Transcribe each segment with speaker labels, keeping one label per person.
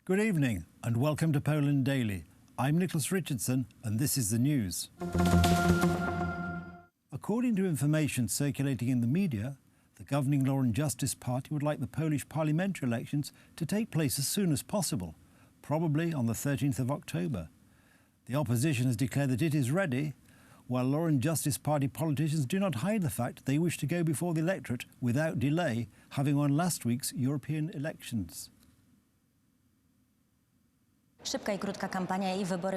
Speaker 1: Good evening and welcome to Poland Daily. I'm Nicholas Richardson and this is the news. According to information circulating in the media, the governing Law and Justice Party would like the Polish parliamentary elections to take place as soon as possible, probably on the 13th of October. The opposition has declared that it is ready, while Law and Justice Party politicians do not hide the fact they wish to go before the electorate without delay, having won last week's European elections.
Speaker 2: A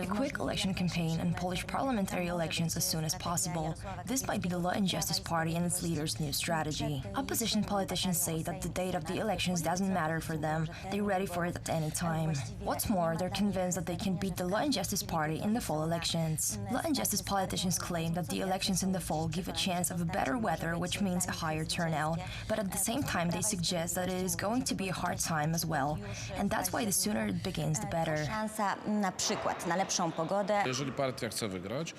Speaker 2: quick election campaign and Polish parliamentary elections as soon as possible. This might be the Law and Justice Party and its leaders' new strategy. Opposition politicians say that the date of the elections doesn't matter for them. They're ready for it at any time. What's more, they're convinced that they can beat the Law and Justice Party in the fall elections. Law and Justice politicians claim that the elections in the fall give a chance of better weather, which means a higher turnout. But at the same time, they suggest that it is going to be a hard time as well. And that's why the sooner it begins, the better.
Speaker 3: Na przykład na lepszą pogodę.
Speaker 4: Jeżeli partia chce wygrać,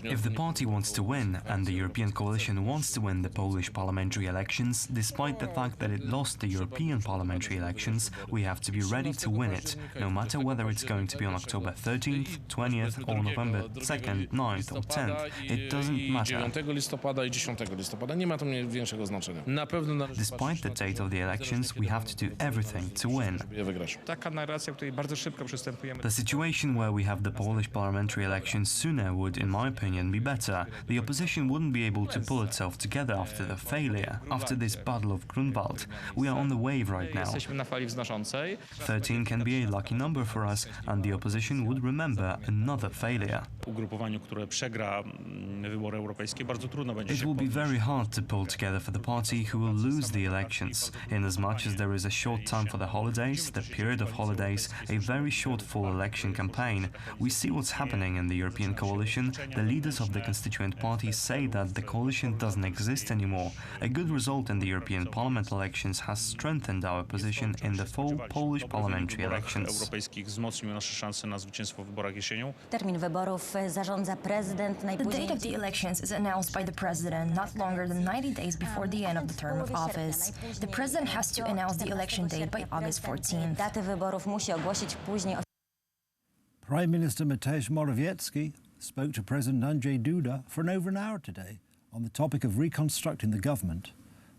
Speaker 5: If the party wants to win, and the European coalition wants to win the Polish parliamentary elections, despite the fact that it lost the European parliamentary elections, we have to be ready to win it, no matter whether it's going to be on October 13th, 20th, or November 2nd, 9th, or 10th. It doesn't matter.
Speaker 4: 9 listopada i 10 listopada. Nie ma to większego znaczenia. Na pewno
Speaker 5: Despite the date of the elections, we have to do everything to win.
Speaker 6: Taka narracja, w której bardzo szybko przystępujemy.
Speaker 5: The situation where we have the Polish parliamentary elections sooner would, in my opinion, be better. The opposition wouldn't be able to pull itself together after the failure, after this Battle of Grunwald. We are on the wave right now. 13 can be a lucky number for us, and the opposition would remember another failure.
Speaker 6: Ugrupowaniu, które przegra wybory europejskie, bardzo trudno będzie
Speaker 5: It will be very hard to pull together for the party who will lose the elections. In as much as there is a short time for the holidays, the period of holidays, a very short fall election campaign, we see what's happening in the European coalition. The leaders of the constituent parties say that the coalition doesn't exist anymore. A good result in the European Parliament elections has strengthened our position in the fall Polish parliamentary elections.
Speaker 6: wzmocnił nasze szanse na zwycięstwo w wyborach jesienią.
Speaker 3: Termin wyborów zarządza prezydent najpóźniej.
Speaker 2: The date of the elections is announced by the president not longer than 90 days before the end of the term of office. The president has to announce the election date by August 14th.
Speaker 3: Daty wyborów musi ogłosić później.
Speaker 1: Prime Minister Mateusz Morawiecki spoke to President Andrzej Duda for over an hour today on the topic of reconstructing the government.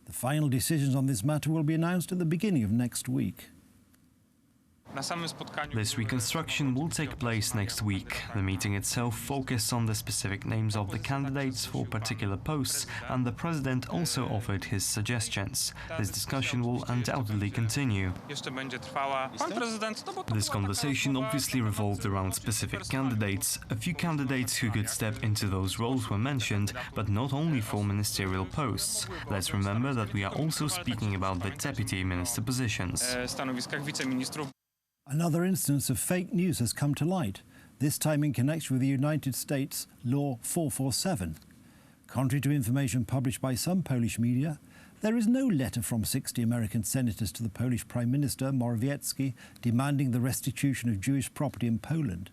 Speaker 1: The final decisions on this matter will be announced at the beginning of next week.
Speaker 5: This reconstruction will take place next week. The meeting itself focused on the specific names of the candidates for particular posts, and the president also offered his suggestions. This discussion will undoubtedly continue. This conversation obviously revolved around specific candidates. A few candidates who could step into those roles were mentioned, but not only for ministerial posts. Let's remember that we are also speaking about the deputy minister positions.
Speaker 1: Another instance of fake news has come to light, this time in connection with the United States Law 447. Contrary to information published by some Polish media, there is no letter from 60 American senators to the Polish Prime Minister Morawiecki demanding the restitution of Jewish property in Poland.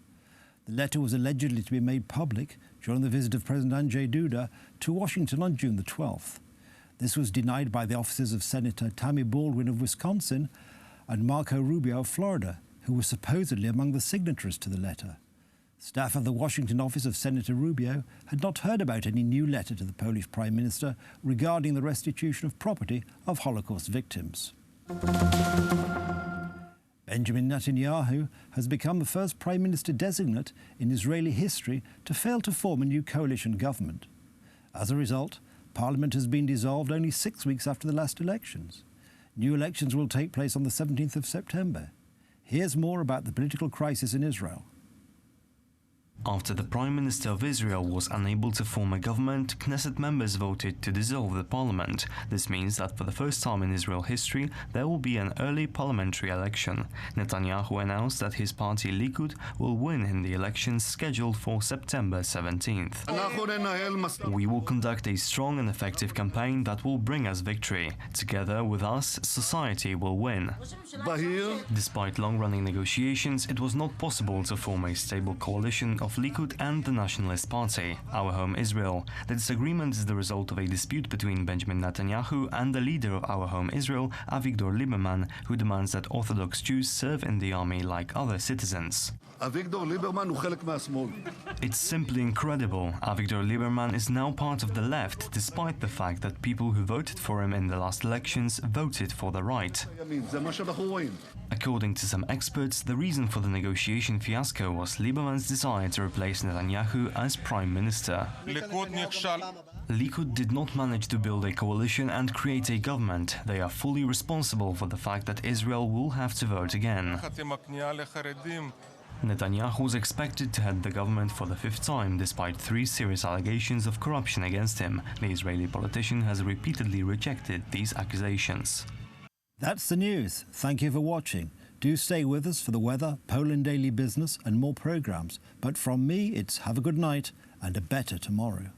Speaker 1: The letter was allegedly to be made public during the visit of President Andrzej Duda to Washington on June the 12th. This was denied by the offices of Senator Tammy Baldwin of Wisconsin and Marco Rubio of Florida, who were supposedly among the signatories to the letter. Staff of the Washington office of Senator Rubio had not heard about any new letter to the Polish Prime Minister regarding the restitution of property of Holocaust victims. Benjamin Netanyahu has become the first Prime Minister designate in Israeli history to fail to form a new coalition government. As a result, Parliament has been dissolved only 6 weeks after the last elections. New elections will take place on the 17th of September. Here's more about the political crisis in Israel.
Speaker 5: After the Prime Minister of Israel was unable to form a government, Knesset members voted to dissolve the parliament. This means that for the first time in Israel history, there will be an early parliamentary election. Netanyahu announced that his party Likud will win in the elections scheduled for September 17th. We will conduct a strong and effective campaign that will bring us victory. Together with us, society will win. Despite long-running negotiations, it was not possible to form a stable coalition of of Likud and the Nationalist Party, Our Home Israel. The disagreement is the result of a dispute between Benjamin Netanyahu and the leader of Our Home Israel, Avigdor Lieberman, who demands that Orthodox Jews serve in the army like other citizens. It's simply incredible. Avigdor Lieberman is now part of the left, despite the fact that people who voted for him in the last elections voted for the right. According to some experts, the reason for the negotiation fiasco was Lieberman's desire to replace Netanyahu as prime minister. Likud did not manage to build a coalition and create a government. They are fully responsible for the fact that Israel will have to vote again. Netanyahu was expected to head the government for the fifth time, despite 3 serious allegations of corruption against him. The Israeli politician has repeatedly rejected these accusations.
Speaker 1: That's the news. Thank you for watching. Do stay with us for the weather, Poland Daily Business and more programmes. But from me, it's have a good night and a better tomorrow.